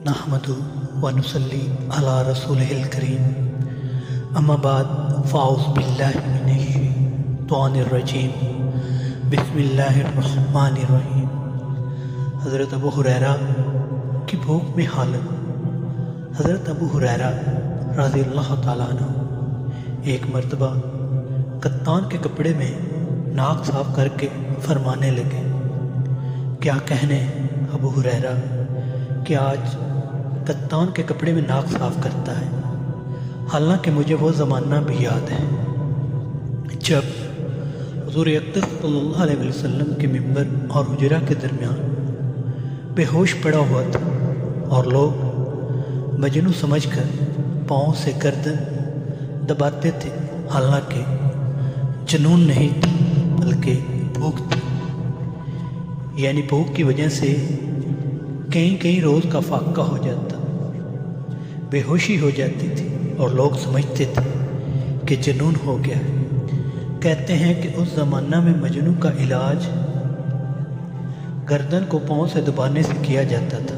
نحمدہ ونصلی علی رسولہ الکریم اما بعد فاعوذ باللہ من الشیطان الرجیم بسم اللہ الرحمن الرحیم۔ حضرت ابو ہریرہ کی بھوک میں حالت۔ حضرت ابو ہریرہ رضی اللہ تعالیٰ عنہ ایک مرتبہ کتان کے کپڑے میں ناک صاف کر کے فرمانے لگے، کیا کہنے ابو ہریرہ کہ آج کتان کے کپڑے میں ناک صاف کرتا ہے، حالانکہ مجھے وہ زمانہ بھی یاد ہے جب حضور اقدس صلی اللہ علیہ وسلم کے ممبر اور حجرہ کے درمیان بے ہوش پڑا ہوا تھا اور لوگ مجنوں سمجھ کر پاؤں سے گردن دباتے تھے، حالانکہ جنون نہیں تھا بلکہ بھوک تھی، یعنی بھوک کی وجہ سے کئی روز کا فاقہ ہو جاتا، بے ہوشی ہو جاتی تھی اور لوگ سمجھتے تھے کہ جنون ہو گیا۔ کہتے ہیں کہ اس زمانہ میں مجنوں کا علاج گردن کو پاؤں سے دبانے سے کیا جاتا تھا۔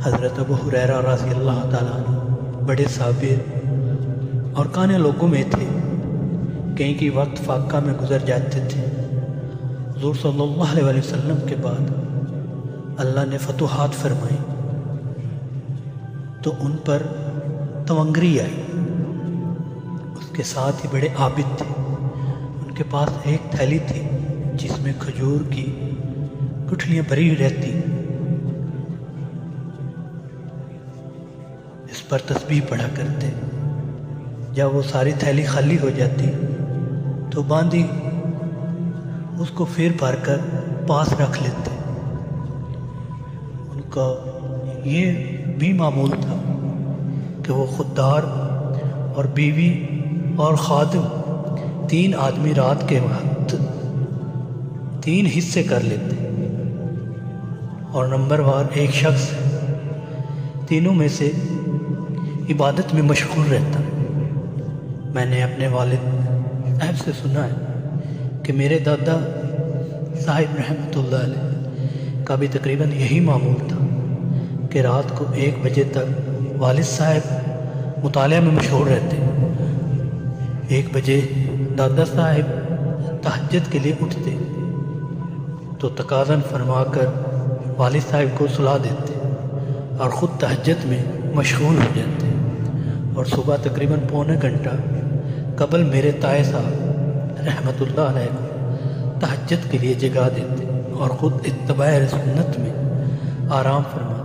حضرت ابو ہریرہ رضی اللہ تعالیٰ عنہ بڑے صابر اور کانے لوگوں میں تھے، کئی وقت فاقہ میں گزر جاتے تھے۔ حضور صلی اللہ علیہ وسلم کے بعد اللہ نے فتوحات فرمائی تو ان پر تونگری آئی۔ اس کے ساتھ ہی بڑے عابد تھے، ان کے پاس ایک تھیلی تھی جس میں کھجور کی گٹھلیاں بھری رہتی، اس پر تسبیح پڑھا کرتے۔ جب وہ ساری تھیلی خالی ہو جاتی تو باندھی اس کو پھر بھر کر پاس رکھ لیتے۔ ان کا یہ بھی معمول تھا کہ وہ خوددار اور بیوی اور خادم 3 آدمی رات کے وقت 3 حصے کر لیتے اور نمبر وار ایک شخص تینوں میں سے عبادت میں مشغول رہتا۔ میں نے اپنے والد صاحب سے سنا ہے کہ میرے دادا صاحب رحمۃ اللہ علیہ کا بھی تقریباً یہی معمول تھا کہ رات کو 1 بجے تک والد صاحب مطالعہ میں مشغول رہتے۔ 1 بجے دادا صاحب تہجد کے لیے اٹھتے تو تقاضاً فرما کر والد صاحب کو سلا دیتے اور خود تہجد میں مشغول ہو جاتے، اور صبح تقریباً پونے گھنٹہ قبل میرے تائے صاحب رحمۃ اللہ علیہ کو تہجد کے لیے جگا دیتے اور خود اتباع سنت میں آرام فرماتے۔